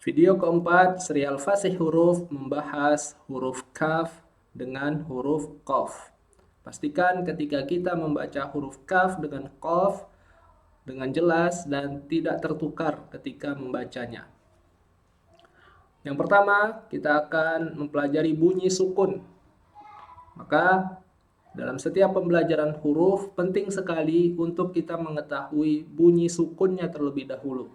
Video keempat, serial Fasih Huruf membahas huruf kaf dengan huruf qaf. Pastikan ketika kita membaca huruf kaf dengan qaf dengan jelas dan tidak tertukar ketika membacanya. Yang pertama, kita akan mempelajari bunyi sukun. Maka dalam setiap pembelajaran huruf, penting sekali untuk kita mengetahui bunyi sukunnya terlebih dahulu.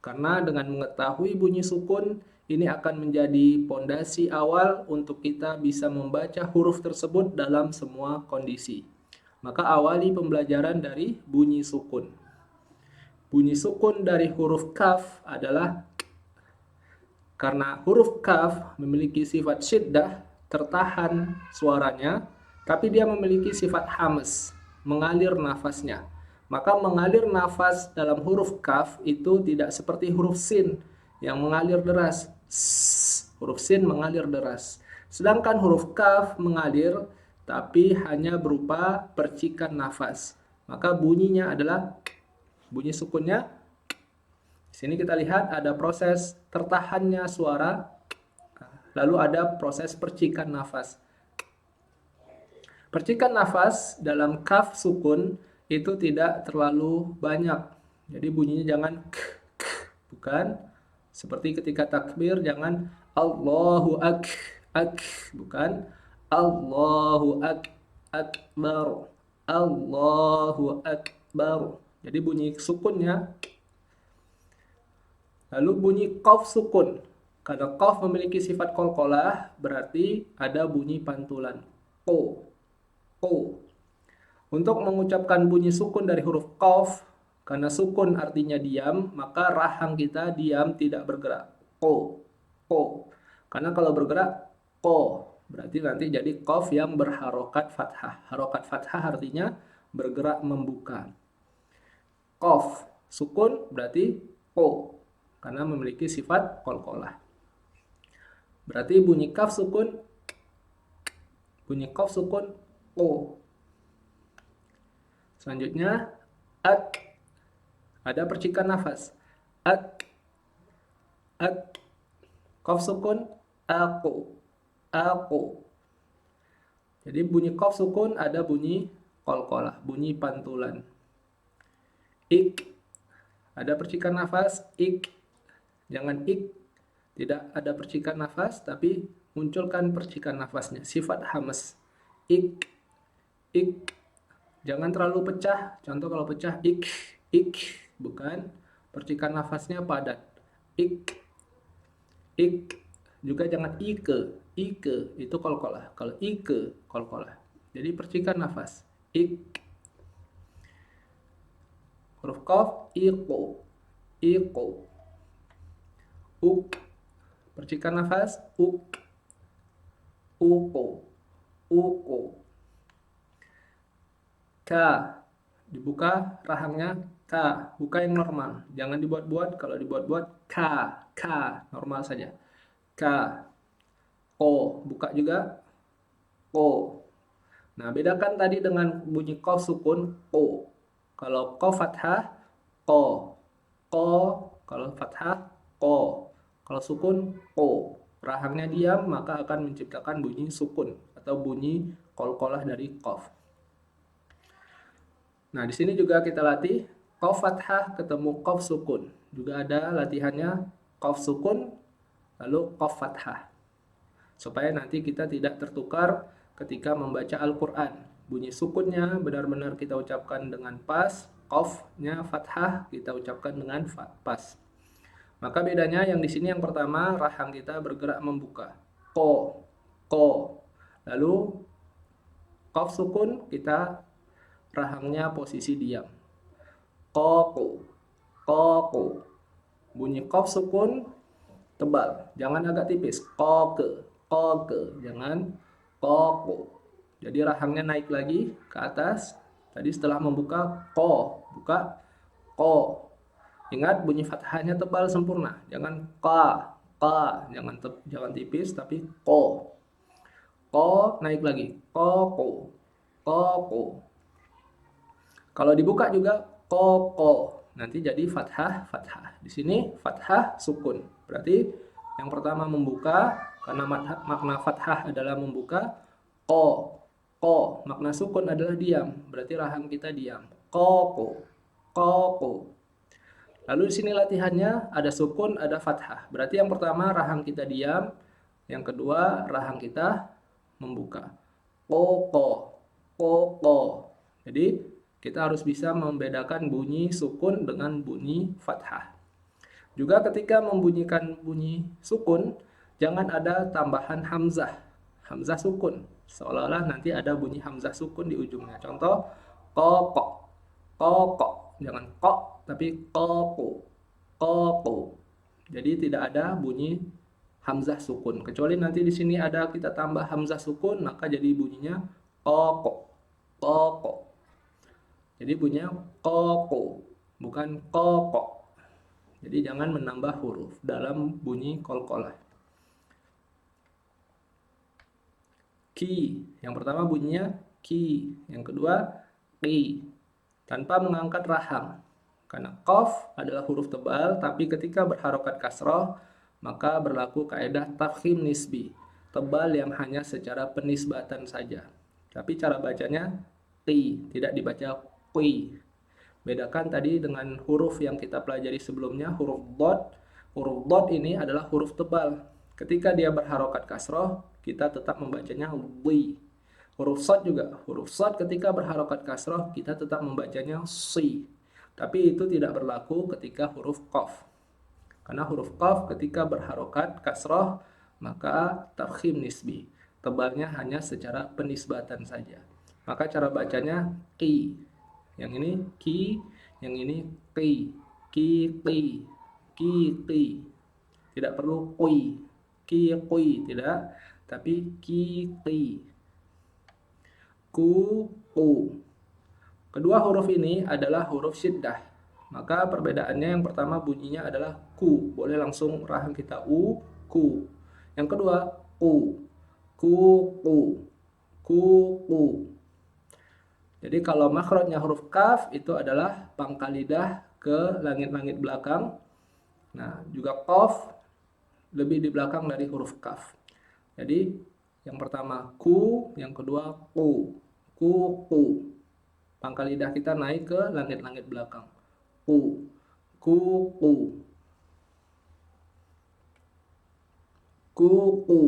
Karena dengan mengetahui bunyi sukun, ini akan menjadi pondasi awal untuk kita bisa membaca huruf tersebut dalam semua kondisi. Maka awali pembelajaran dari bunyi sukun. Bunyi sukun dari huruf kaf adalah karena huruf kaf memiliki sifat syiddah, tertahan suaranya, tapi dia memiliki sifat hamas, mengalir nafasnya. Maka mengalir nafas dalam huruf kaf itu tidak seperti huruf sin yang mengalir deras. Huruf sin mengalir deras. Sedangkan huruf kaf mengalir tapi hanya berupa percikan nafas. Maka bunyinya adalah bunyi sukunnya. Di sini kita lihat ada proses tertahannya suara, lalu ada proses percikan nafas. Percikan nafas dalam kaf sukun itu tidak terlalu banyak. Jadi bunyinya jangan k, bukan. Seperti ketika takbir jangan Allahu ak, bukan. Allahu akbar. Allahu akbar. Jadi bunyi sukunnya. Lalu bunyi qaf sukun. Karena qaf memiliki sifat qalqalah, berarti ada bunyi pantulan. Ko. Ko. Untuk mengucapkan bunyi sukun dari huruf qaf, karena sukun artinya diam, maka rahang kita diam tidak bergerak. Ko. Ko. Karena kalau bergerak, ko. Berarti nanti jadi qaf yang berharokat fathah. Harokat fathah artinya bergerak membuka. Qaf sukun berarti ko. Karena memiliki sifat qalqalah. Berarti bunyi kaf sukun, o. Selanjutnya ak, ada percikan nafas. Ak, kaf sukun aku. Jadi bunyi kaf sukun ada bunyi qalqalah, bunyi pantulan. Ik, ada percikan nafas. Ik, jangan ik, tidak ada percikan nafas, tapi munculkan percikan nafasnya, sifat hamas. Ik, jangan terlalu pecah. Contoh kalau pecah, ik, bukan. Percikan nafasnya padat. Ik, juga jangan ike, itu qalqalah. Kalau ike, qalqalah. Jadi percikan nafas. Ik, huruf qaf, iqo. Uk, percikan nafas. Uk, uko. Ka, dibuka rahangnya. Ka, buka yang normal, jangan dibuat-buat. Kalau dibuat-buat, ka, normal saja. Ka. Ko, buka juga. Ko. Nah, bedakan tadi dengan bunyi qaf sukun, ko. Kalau qaf fathah, ko. Kalau fathah, ko. Kalau sukun, ko. Rahangnya diam, maka akan menciptakan bunyi sukun atau bunyi qalqalah dari qaf. Nah, di sini juga kita latih qaf fathah ketemu qaf sukun. Juga ada latihannya qaf sukun lalu qaf fathah. Supaya nanti kita tidak tertukar ketika membaca Al-Qur'an. Bunyi sukunnya benar-benar kita ucapkan dengan pas, qafnya fathah kita ucapkan dengan pas. Maka bedanya yang di sini yang pertama rahang kita bergerak membuka. Ko. Lalu qaf sukun kita rahangnya posisi diam. Qaqu. Bunyi qaf sukun tebal, jangan agak tipis. Qaqe. Jangan qaqu. Jadi rahangnya naik lagi ke atas. Tadi setelah membuka ko, buka ko. Ingat bunyi fathahnya tebal sempurna, jangan ka, jangan tipis tapi ko. Ko naik lagi, ko. Kalau dibuka juga ko. nanti jadi fathah, fathah. Di sini fathah sukun. Berarti yang pertama membuka, karena makna fathah adalah membuka. Ko, ko, makna sukun adalah diam. Berarti rahang kita diam. Koko, koko. Lalu di sini latihannya ada sukun, ada fathah. Berarti yang pertama rahang kita diam, yang kedua rahang kita membuka. Koko, koko. Jadi kita harus bisa membedakan bunyi sukun dengan bunyi fathah. Juga ketika membunyikan bunyi sukun, jangan ada tambahan hamzah. Hamzah sukun. Seolah-olah nanti ada bunyi hamzah sukun di ujungnya. Contoh, koko, koko. Jangan kok, tapi koko, koko. Jadi tidak ada bunyi hamzah sukun. Kecuali nanti di sini ada kita tambah hamzah sukun, maka jadi bunyinya koko, koko. Jadi bunyinya koko, bukan koko. Jadi jangan menambah huruf dalam bunyi qalqalah. Ki, yang pertama bunyinya ki, yang kedua qi, tanpa mengangkat rahang. Karena qaf adalah huruf tebal, tapi ketika berharokat kasroh, maka berlaku kaidah tafkhim nisbi, tebal yang hanya secara penisbatan saja. Tapi cara bacanya qi, tidak dibaca qi. Bedakan tadi dengan huruf yang kita pelajari sebelumnya, huruf dot. Huruf dot ini adalah huruf tebal. Ketika dia berharokat kasroh, kita tetap membacanya wi. Huruf shad juga, huruf shad ketika berharokat kasroh, kita tetap membacanya si. Tapi itu tidak berlaku ketika huruf qaf. Karena huruf qaf ketika berharokat kasroh, maka tafkhim nisbi. Tebalnya hanya secara penisbatan saja. Maka cara bacanya qi. Yang ini ki, yang ini qi. Ki, qi. Ki, qi. Tidak perlu qi. Ki, qi. Tidak. Tapi ki, qi. Ku, ku. Kedua huruf ini adalah huruf syiddah. Maka perbedaannya yang pertama bunyinya adalah ku. Boleh langsung rahang kita u, ku. Yang kedua ku. Ku, ku. Ku, ku. Jadi kalau makhrajnya huruf kaf itu adalah pangkal lidah ke langit-langit belakang. Nah, juga qaf lebih di belakang dari huruf kaf. Jadi yang pertama ku, yang kedua ku. Ku, ku. Pangkal lidah kita naik ke langit-langit belakang. Ku. Ku, ku. Ku, ku.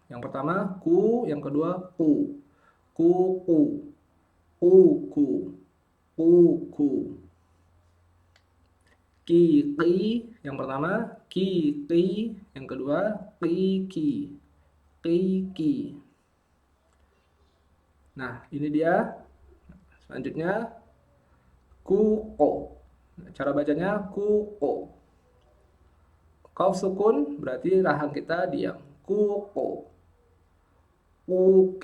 Yang pertama ku, yang kedua ku. Ku, ku. Ku, ku. Ku, ku. Ki, qi. Yang pertama ki, qi. Yang kedua qi, ki. Qi, ki. Nah, ini dia. Selanjutnya kuko. Cara bacanya kuko. Qaf sukun berarti rahang kita diam. Kuko. Kuk.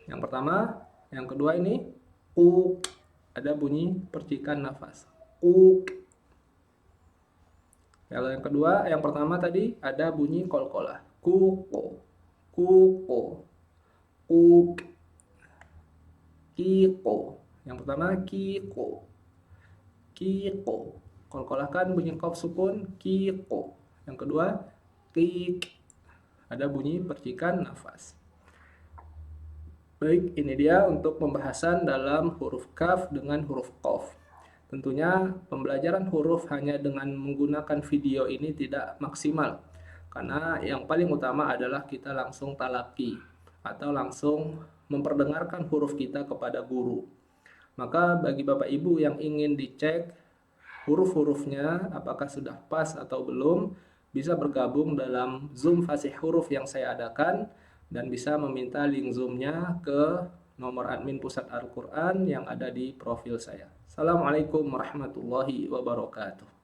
Yang pertama, yang kedua ini kuk. Ada bunyi percikan nafas. Kuk. Kalau yang kedua, yang pertama tadi ada bunyi qalqalah. Kuko. Kuko. Kuk. Kiko. Yang pertama kiko. Kiko. Qalqalahkan bunyi qaf sukun kiko. Yang kedua kik. Ada bunyi percikan nafas. Baik, ini dia untuk pembahasan dalam huruf kaf dengan huruf qaf. Tentunya pembelajaran huruf hanya dengan menggunakan video ini tidak maksimal. Karena yang paling utama adalah kita langsung talaki atau langsung memperdengarkan huruf kita kepada guru. Maka bagi Bapak Ibu yang ingin dicek huruf-hurufnya apakah sudah pas atau belum, bisa bergabung dalam Zoom fasih huruf yang saya adakan dan bisa meminta link Zoom-nya ke nomor admin Pusat Al-Quran yang ada di profil saya. Assalamualaikum warahmatullahi wabarakatuh.